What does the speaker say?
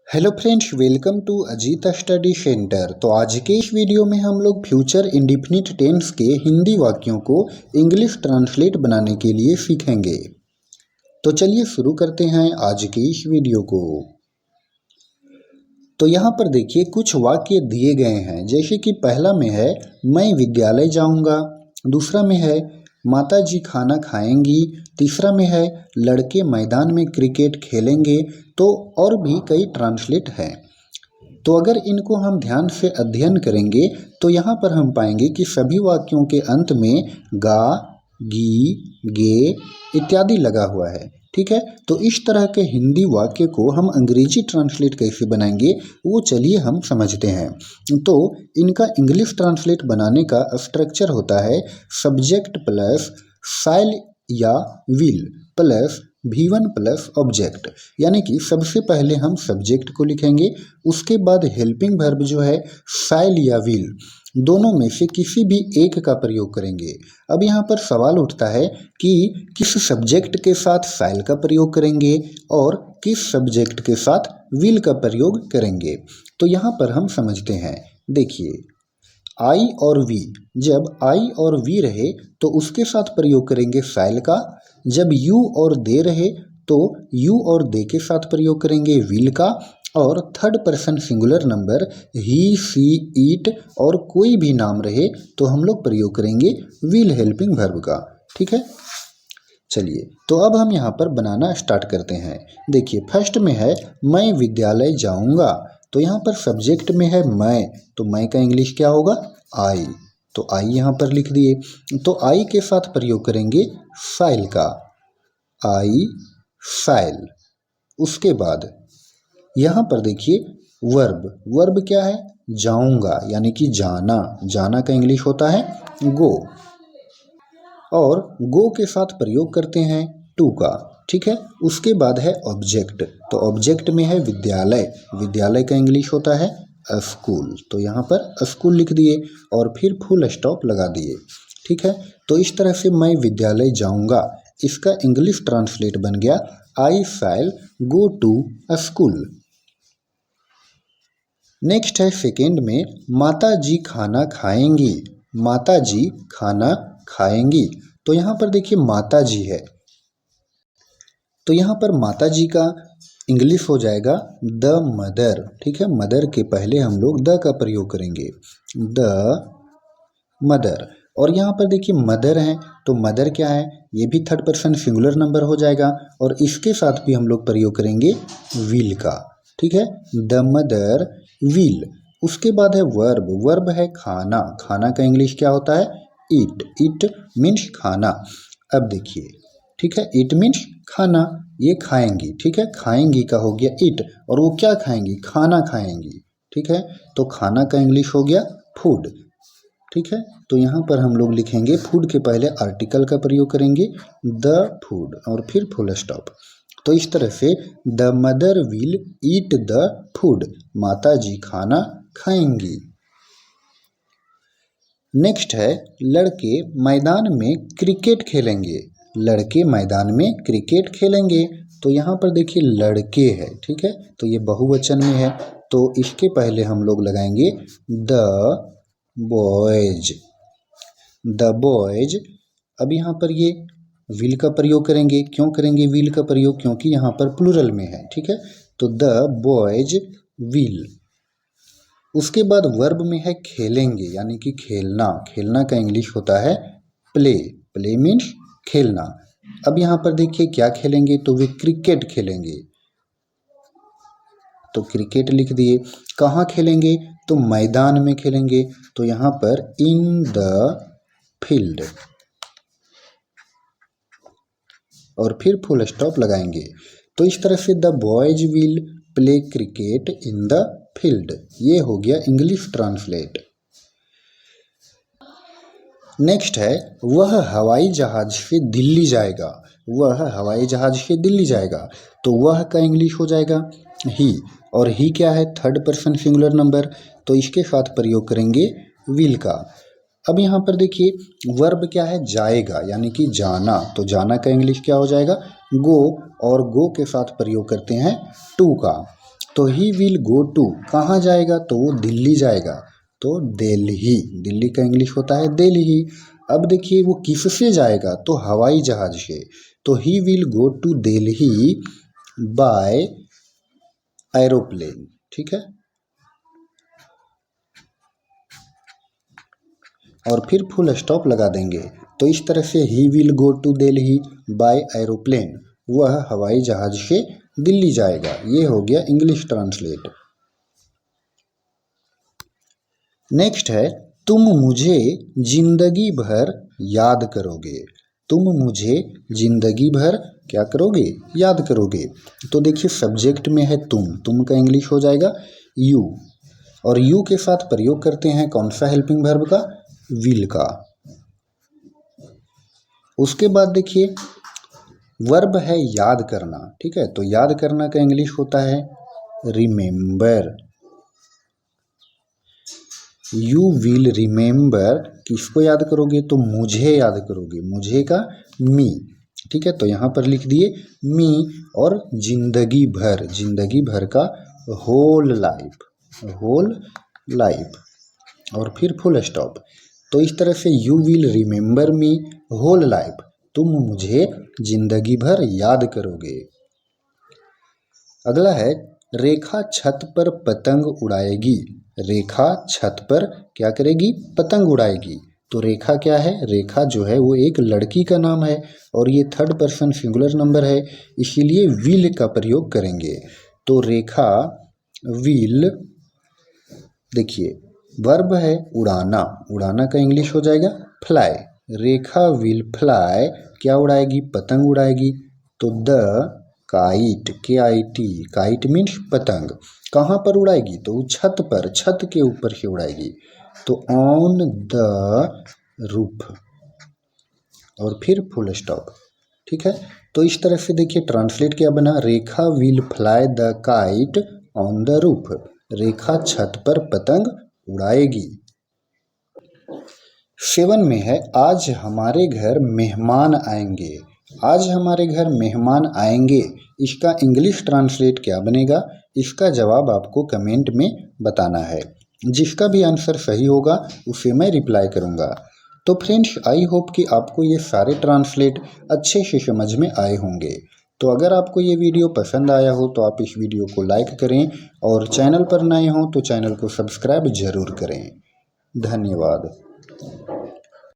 Hello friends, welcome to Ajit study centre. तो आज के इस वीडियो में हम लोग फ्यूचर इंडेफिनिट टेंस के हिंदी वाक्यों को इंग्लिश ट्रांसलेट बनाने के लिए सीखेंगे। तो चलिए शुरू करते हैं आज के इस वीडियो को। तो यहाँ पर देखिए कुछ वाक्य दिए गए हैं, जैसे कि पहला में है मैं विद्यालय जाऊँगा, दूसरा में है माता जी खाना खाएंगी, तीसरा में है लड़के मैदान में क्रिकेट खेलेंगे। तो और भी कई ट्रांसलेट हैं। तो अगर इनको हम ध्यान से अध्ययन करेंगे तो यहाँ पर हम पाएंगे कि सभी वाक्यों के अंत में गा, गी, गे इत्यादि लगा हुआ है। ठीक है, तो इस तरह के हिंदी वाक्य को हम अंग्रेजी ट्रांसलेट कैसे बनाएंगे वो चलिए हम समझते हैं। तो इनका इंग्लिश ट्रांसलेट बनाने का स्ट्रक्चर होता है सब्जेक्ट प्लस शैल या will plus V1 plus object. यानी कि सबसे पहले हम सब्जेक्ट को लिखेंगे, उसके बाद हेल्पिंग वर्ब जो है शैल या विल, दोनों में से किसी भी एक का प्रयोग करेंगे। अब यहाँ पर सवाल उठता है कि किस सब्जेक्ट के साथ शैल का प्रयोग करेंगे और किस सब्जेक्ट के साथ विल का प्रयोग करेंगे। तो यहाँ पर हम समझते हैं। देखिए आई और वी, जब आई और वी रहे तो उसके साथ प्रयोग करेंगे शैल का। जब यू और दे रहे तो यू और दे के साथ प्रयोग करेंगे विल का। और third person singular number he, she, it और कोई भी नाम रहे तो हम लोग प्रयोग करेंगे विल हेल्पिंग वर्ब का। ठीक है, चलिए तो अब हम यहाँ पर बनाना स्टार्ट करते हैं। देखिए फर्स्ट में है मैं विद्यालय जाऊँगा, तो यहाँ पर सब्जेक्ट में है मैं, तो मैं का इंग्लिश क्या होगा आई, तो आई यहाँ पर लिख दिए। तो आई के साथ प्रयोग करेंगे शैल का, आई शैल। उसके बाद यहाँ पर देखिए वर्ब, वर्ब क्या है जाऊँगा, यानी कि जाना, जाना का इंग्लिश होता है गो, और गो के साथ प्रयोग करते हैं टू का। ठीक है, उसके बाद है ऑब्जेक्ट, तो ऑब्जेक्ट में है विद्यालय, विद्यालय का इंग्लिश होता है स्कूल, तो यहाँ पर स्कूल लिख दिए और फिर फुल स्टॉप लगा दिए। ठीक है, तो इस तरह से मैं विद्यालय जाऊँगा, इसका इंग्लिश ट्रांसलेट बन गया आई शैल गो टू स्कूल। नेक्स्ट है सेकेंड में माता जी खाना खाएंगी, माता जी खाना खाएंगी। तो यहाँ पर देखिए माता जी है, तो यहाँ पर माता जी का इंग्लिश हो जाएगा द मदर। ठीक है, मदर के पहले हम लोग द का प्रयोग करेंगे, द मदर। और यहाँ पर देखिए मदर है, तो मदर क्या है, ये भी थर्ड पर्सन सिंगुलर नंबर हो जाएगा और इसके साथ भी हम लोग प्रयोग करेंगे विल का। ठीक है, द मदर विल। उसके बाद है वर्ब, वर्ब है खाना, खाना का इंग्लिश क्या होता है ईट, ईट मीन्स खाना। अब देखिए ठीक है, ईट मीन्स खाना, ये खाएंगी। ठीक है, खाएंगी का हो गया ईट, और वो क्या खाएंगी खाना खाएंगी। ठीक है, तो खाना का इंग्लिश हो गया फूड। ठीक है, तो यहाँ पर हम लोग लिखेंगे फूड के पहले आर्टिकल का प्रयोग करेंगे द फूड और फिर फुल स्टॉप। तो इस तरह से the mother will eat the food, माता जी खाना खाएंगी। नेक्स्ट है लड़के मैदान में क्रिकेट खेलेंगे, लड़के मैदान में क्रिकेट खेलेंगे। तो यहाँ पर देखिए लड़के है, ठीक है, तो ये बहुवचन में है, तो इसके पहले हम लोग लगाएंगे द बॉयज, द बॉयज। अब यहाँ पर ये विल का प्रयोग करेंगे, क्यों करेंगे विल का प्रयोग, क्योंकि यहाँ पर प्लूरल में है। ठीक है, तो द बॉयज विल। उसके बाद वर्ब में है खेलेंगे, यानी कि खेलना, खेलना का इंग्लिश होता है प्ले, प्ले मीन्स खेलना। अब यहाँ पर देखिए क्या खेलेंगे, तो वे क्रिकेट खेलेंगे, तो क्रिकेट लिख दिए। कहाँ खेलेंगे, तो मैदान में खेलेंगे, तो यहाँ पर इन द फील्ड और फिर फुल स्टॉप लगाएंगे। तो इस तरह से the boys will play cricket in the field, ये हो गया इंग्लिश ट्रांसलेट। नेक्स्ट है वह हवाई जहाज से दिल्ली जाएगा, वह हवाई जहाज से दिल्ली जाएगा, तो वह का इंग्लिश हो जाएगा ही, और ही क्या है थर्ड पर्सन सिंगुलर नंबर, तो इसके साथ प्रयोग करेंगे विल का। अब यहाँ पर देखिए वर्ब क्या है जाएगा, यानी कि जाना, तो जाना का इंग्लिश क्या हो जाएगा गो, और गो के साथ प्रयोग करते हैं टू का। तो ही विल गो टू, कहाँ जाएगा, तो वो दिल्ली जाएगा, तो दिल्ली, दिल्ली का इंग्लिश होता है दिल्ली। अब देखिए वो किससे जाएगा, तो हवाई जहाज से, तो he will go to Delhi by aeroplane, ठीक है। और फिर फुल स्टॉप लगा देंगे। तो इस तरह से he will go to Delhi by aeroplane, वह हवाई जहाज से दिल्ली जाएगा। ये हो गया इंग्लिश ट्रांसलेट। नेक्स्ट है तुम मुझे जिंदगी भर याद करोगे। तुम मुझे जिंदगी भर क्या करोगे, याद करोगे। तो देखिए सब्जेक्ट में है तुम का इंग्लिश हो जाएगा यू, और यू के साथ प्रयोग करते हैं कौन सा हेल्पिंग वर्ब का, विल का। उसके बाद देखिए वर्ब है याद करना, ठीक है। तो याद करना का इंग्लिश होता है रिमेंबर। यू विल रिमेंबर, किसको याद करोगे, तो मुझे याद करोगे, मुझे का मी, ठीक है। तो यहाँ पर लिख दिए मी, और जिंदगी भर का होल लाइफ, और फिर फुल स्टॉप। तो इस तरह से you will remember me whole life, तुम मुझे जिंदगी भर याद करोगे। अगला है रेखा छत पर पतंग उड़ाएगी। रेखा छत पर क्या करेगी, पतंग उड़ाएगी। तो रेखा क्या है, रेखा जो है वो एक लड़की का नाम है, और ये थर्ड पर्सन सिंगुलर नंबर है, इसीलिए विल का प्रयोग करेंगे। तो रेखा विल, देखिए वर्ब है उड़ाना, उड़ाना का इंग्लिश हो जाएगा फ्लाई। रेखा विल फ्लाई, क्या उड़ाएगी, पतंग उड़ाएगी। तो the kite, KIT, kite means पतंग, कहाँ पर उड़ाएगी, तो छत पर, छत के ऊपर से उड़ाएगी। तो ऑन द रूफ, और फिर फुल स्टॉप, ठीक है। तो इस तरह से देखिए ट्रांसलेट क्या बना, Rekha will fly the kite on the roof, Rekha छत पर पतंग उड़ाएगी। 7 में है आज हमारे घर मेहमान आएंगे। आज हमारे घर मेहमान आएंगे, इसका इंग्लिश ट्रांसलेट क्या बनेगा, इसका जवाब आपको कमेंट में बताना है। जिसका भी आंसर सही होगा उसे मैं रिप्लाई करूंगा। तो फ्रेंड्स आई होप कि आपको ये सारे ट्रांसलेट अच्छे से समझ में आए होंगे। तो अगर आपको ये वीडियो पसंद आया हो तो आप इस वीडियो को लाइक करें, और चैनल पर नए हों तो चैनल को सब्सक्राइब जरूर करें। धन्यवाद।